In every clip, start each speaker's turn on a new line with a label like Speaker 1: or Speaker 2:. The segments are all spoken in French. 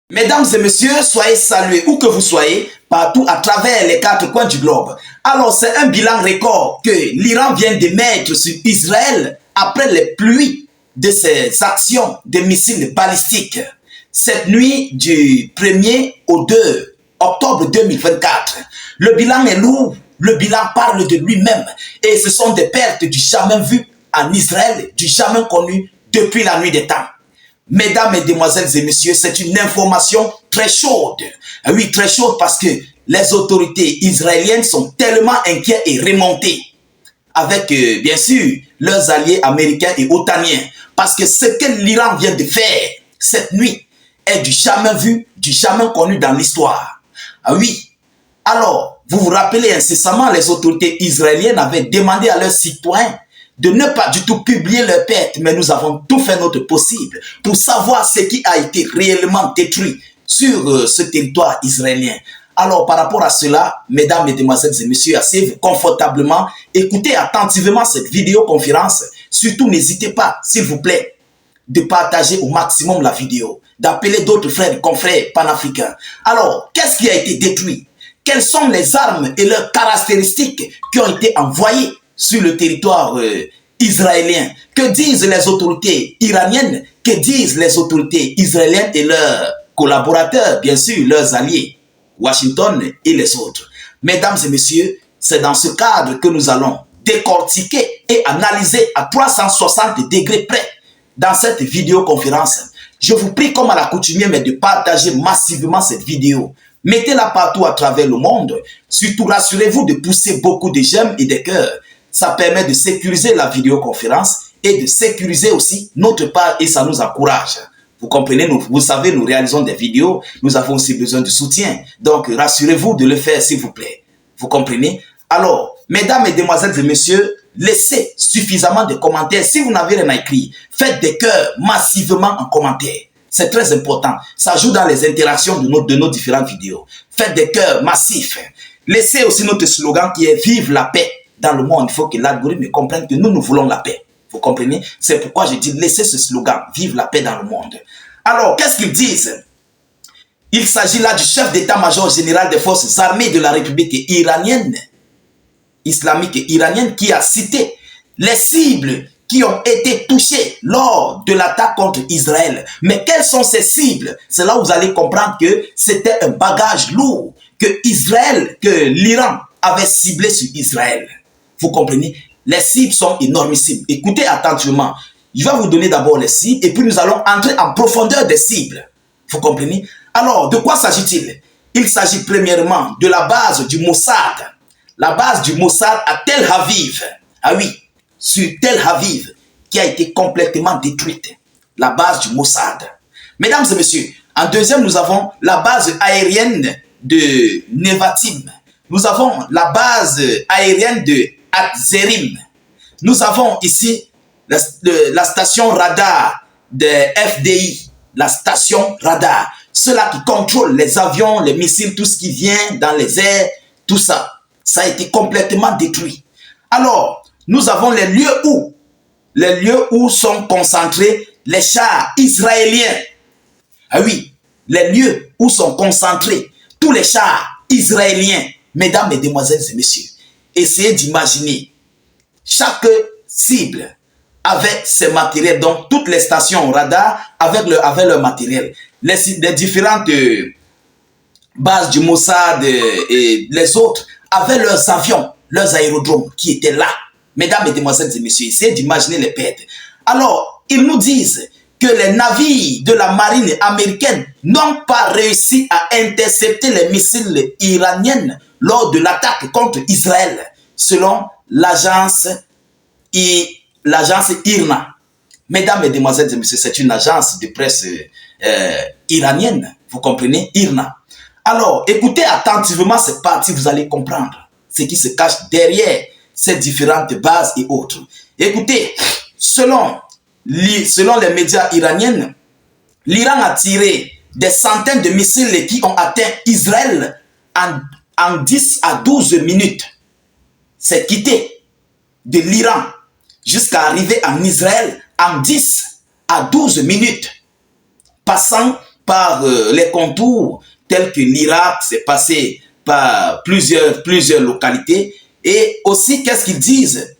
Speaker 1: Mesdames et messieurs, soyez salués où que vous soyez, partout à travers les quatre coins du globe. Alors, c'est un bilan record que l'Iran vient de mettre sur Israël après les pluies de ses actions de missiles balistiques. Cette nuit du 1er au 2 octobre 2024, le bilan est lourd, le bilan parle de lui-même et ce sont des pertes du jamais vu en Israël, du jamais connu depuis la nuit des temps. Mesdames, mesdemoiselles et messieurs, c'est une information très chaude. Oui, très chaude parce que les autorités israéliennes sont tellement inquiètes et remontées avec, bien sûr, leurs alliés américains et otaniens. Parce que ce que l'Iran vient de faire cette nuit est du jamais vu, du jamais connu dans l'histoire. Ah oui. Alors, vous vous rappelez incessamment, les autorités israéliennes avaient demandé à leurs citoyens de ne pas du tout publier leurs pertes, mais nous avons tout fait notre possible pour savoir ce qui a été réellement détruit sur ce territoire israélien. Alors, par rapport à cela, mesdames, mesdemoiselles et messieurs, asseyez-vous confortablement, écoutez attentivement cette vidéoconférence. Surtout, n'hésitez pas, s'il vous plaît, de partager au maximum la vidéo, d'appeler d'autres frères et confrères panafricains. Alors, qu'est-ce qui a été détruit? Quelles sont les armes et leurs caractéristiques qui ont été envoyées sur le territoire israélien? Que disent les autorités iraniennes? Que disent les autorités israéliennes et leurs collaborateurs, bien sûr, leurs alliés, Washington et les autres? Mesdames et messieurs, c'est dans ce cadre que nous allons décortiquer et analyser à 360 degrés près dans cette vidéoconférence. Je vous prie comme à l'accoutumée, mais de partager massivement cette vidéo. Mettez-la partout à travers le monde. Surtout, rassurez-vous de pousser beaucoup de j'aime et de cœurs. Ça permet de sécuriser la vidéoconférence et de sécuriser aussi notre part et ça nous encourage. Vous comprenez, vous savez, nous réalisons des vidéos, nous avons aussi besoin de soutien. Donc, rassurez-vous de le faire, s'il vous plaît. Vous comprenez? Alors, mesdames, mesdemoiselles et messieurs, laissez suffisamment de commentaires. Si vous n'avez rien à écrire, faites des cœurs massivement en commentaire. C'est très important. Ça joue dans les interactions de nos différentes vidéos. Faites des cœurs massifs. Laissez aussi notre slogan qui est « Vive la paix ». Dans le monde, il faut que l'algorithme comprenne que nous voulons la paix. Vous comprenez? C'est pourquoi je dis laissez ce slogan, vive la paix dans le monde. Alors, qu'est-ce qu'ils disent? Il s'agit là du chef d'état-major général des forces armées de la République iranienne, islamique iranienne, qui a cité les cibles qui ont été touchées lors de l'attaque contre Israël. Mais quelles sont ces cibles? C'est là où vous allez comprendre que c'était un bagage lourd que l'Iran avait ciblé sur Israël. Vous comprenez? Les cibles sont énormissimes. Écoutez attentivement. Je vais vous donner d'abord les cibles et puis nous allons entrer en profondeur des cibles. Vous comprenez? Alors, de quoi s'agit-il? Il s'agit premièrement de la base du Mossad. La base du Mossad à Tel Aviv. Ah oui, sur Tel Aviv, qui a été complètement détruite. La base du Mossad. Mesdames et messieurs, en deuxième, nous avons la base aérienne de Nevatim. Nous avons la base aérienne de Atzerim. Nous avons ici la station radar de FDI, la station radar. Ceux-là qui contrôlent les avions, les missiles, tout ce qui vient dans les airs, tout ça. Ça a été complètement détruit. Alors, nous avons les lieux où sont concentrés les chars israéliens. Ah oui, les lieux où sont concentrés tous les chars israéliens. Mesdames, mesdemoiselles et messieurs, essayez d'imaginer, chaque cible avait ses matériels, donc toutes les stations radar avaient leur matériel. Les différentes bases du Mossad et les autres avaient leurs avions, leurs aérodromes qui étaient là. Mesdames, mesdemoiselles et messieurs, essayez d'imaginer les pertes. Alors, ils nous disent que les navires de la marine américaine n'ont pas réussi à intercepter les missiles iraniens lors de l'attaque contre Israël, selon l'agence IRNA. Mesdames, mesdemoiselles et messieurs, c'est une agence de presse iranienne, vous comprenez, IRNA. Alors, écoutez attentivement cette partie, vous allez comprendre ce qui se cache derrière ces différentes bases et autres. Écoutez, selon les médias iraniens, l'Iran a tiré des centaines de missiles qui ont atteint Israël en 10 à 12 minutes. C'est quitté de l'Iran jusqu'à arriver en Israël en 10 à 12 minutes, passant par les contours tels que l'Irak, c'est passé par plusieurs localités. Et aussi, qu'est-ce qu'ils disent?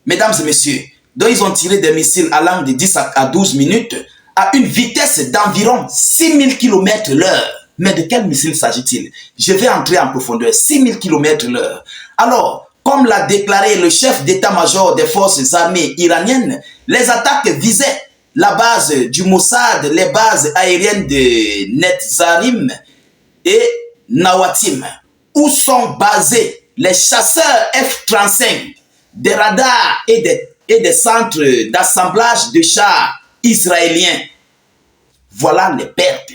Speaker 1: Mesdames et messieurs, donc ils ont tiré des missiles allant de 10 à 12 minutes à une vitesse d'environ 6000 km/h. Mais de quel missile s'agit-il? Je vais entrer en profondeur. 6000 km/h. Alors, comme l'a déclaré le chef d'état-major des forces armées iraniennes, les attaques visaient la base du Mossad, les bases aériennes de Netzarim et Nawatim, où sont basés les chasseurs F-35, des radars et des centres d'assemblage de chars israéliens. Voilà les pertes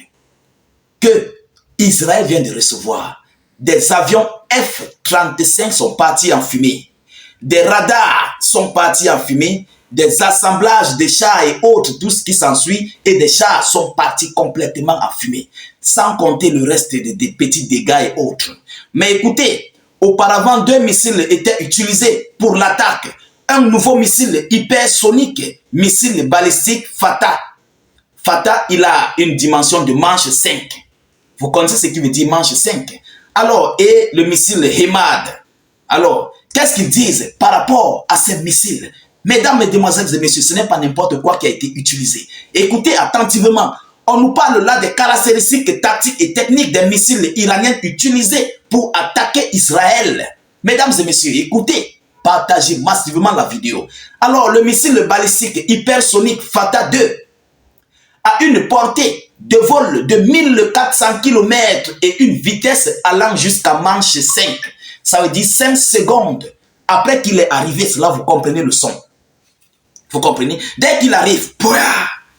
Speaker 1: que Israël vient de recevoir. Des avions F-35 sont partis en fumée. Des radars sont partis en fumée. Des assemblages de chars et autres, tout ce qui s'ensuit, et des chars sont partis complètement en fumée. Sans compter le reste des petits dégâts et autres. Mais écoutez, auparavant, 2 missiles étaient utilisés pour l'attaque. Un nouveau missile hypersonique, missile balistique Fatah. Fatah, il a une dimension de manche 5. Vous connaissez ce qui veut dire manche 5. Alors, et le missile Hemad. Alors, qu'est-ce qu'ils disent par rapport à ces missiles? Mesdames, mesdemoiselles et messieurs, ce n'est pas n'importe quoi qui a été utilisé. Écoutez attentivement. On nous parle là des caractéristiques tactiques et techniques des missiles iraniens utilisés pour attaquer Israël. Mesdames et messieurs, écoutez, partagez massivement la vidéo. Alors, le missile balistique hypersonique Fatah 2 a une portée de vol de 1400 km et une vitesse allant jusqu'à manche 5. Ça veut dire 5 secondes après qu'il est arrivé. Cela, vous comprenez le son. Vous comprenez? Dès qu'il arrive,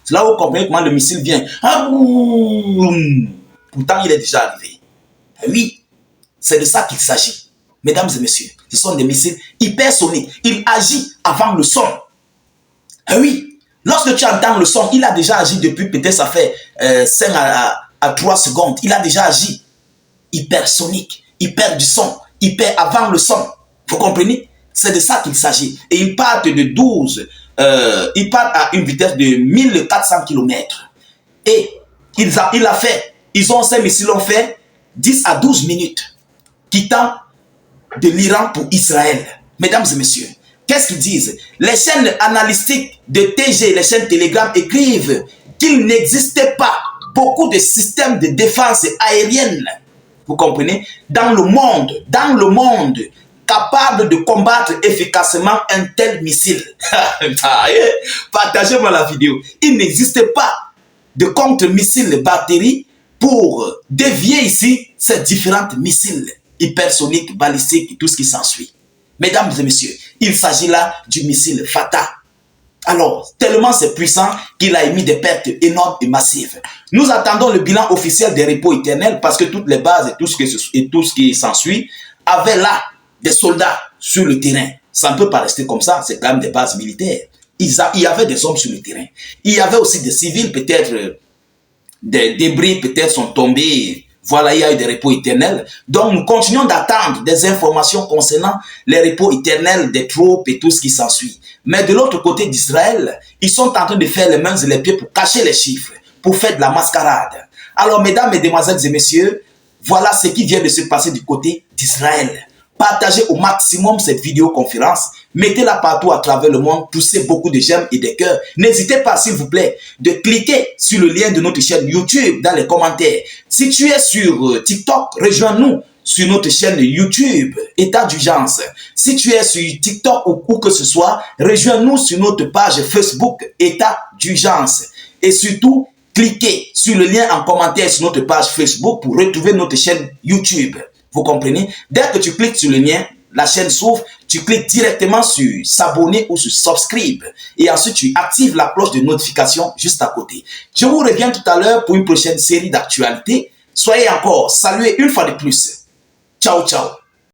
Speaker 1: c'est là où vous comprenez comment le missile vient. Pourtant, il est déjà arrivé. Oui, c'est de ça qu'il s'agit. Mesdames et messieurs, ce sont des missiles hypersoniques. Il agit avant le son. Oui, lorsque tu entends le son, il a déjà agi depuis peut-être ça fait 5 à 3 secondes. Il a déjà agi. Hypersonique, hyper du son, hyper avant le son. Vous comprenez? C'est de ça qu'il s'agit. Et il part de 12. Il part à une vitesse de 1400 km. Et ces missiles ont fait 10 à 12 minutes, quittant de l'Iran pour Israël. Mesdames et messieurs, qu'est-ce qu'ils disent? Les chaînes analytiques de TG, les chaînes Telegram écrivent qu'il n'existait pas beaucoup de systèmes de défense aérienne, vous comprenez, dans le monde, capable de combattre efficacement un tel missile. Partagez-moi la vidéo. Il n'existe pas de contre-missiles batterie pour dévier ici ces différents missiles hypersoniques, balistiques et tout ce qui s'ensuit. Mesdames et messieurs, il s'agit là du missile Fatah. Alors, tellement c'est puissant qu'il a émis des pertes énormes et massives. Nous attendons le bilan officiel des repos éternels parce que toutes les bases et tout ce qui s'ensuit avaient là des soldats sur le terrain. Ça ne peut pas rester comme ça, c'est quand même des bases militaires. Il y avait des hommes sur le terrain. Il y avait aussi des civils, peut-être des débris, peut-être sont tombés. Voilà, il y a eu des repos éternels. Donc, nous continuons d'attendre des informations concernant les repos éternels des troupes et tout ce qui s'ensuit. Mais de l'autre côté d'Israël, ils sont en train de faire les mains et les pieds pour cacher les chiffres, pour faire de la mascarade. Alors, mesdames, mesdemoiselles et messieurs, voilà ce qui vient de se passer du côté d'Israël. Partagez au maximum cette vidéoconférence. Mettez-la partout à travers le monde. Poussez beaucoup de j'aime et de cœurs. N'hésitez pas, s'il vous plaît, de cliquer sur le lien de notre chaîne YouTube dans les commentaires. Si tu es sur TikTok, rejoins-nous sur notre chaîne YouTube, État d'urgence. Si tu es sur TikTok ou où que ce soit, rejoins-nous sur notre page Facebook, État d'urgence. Et surtout, cliquez sur le lien en commentaire sur notre page Facebook pour retrouver notre chaîne YouTube. Vous comprenez? Dès que tu cliques sur le lien, la chaîne s'ouvre, tu cliques directement sur s'abonner ou sur subscribe. Et ensuite, tu actives la cloche de notification juste à côté. Je vous reviens tout à l'heure pour une prochaine série d'actualités. Soyez encore salués une fois de plus. Ciao, ciao.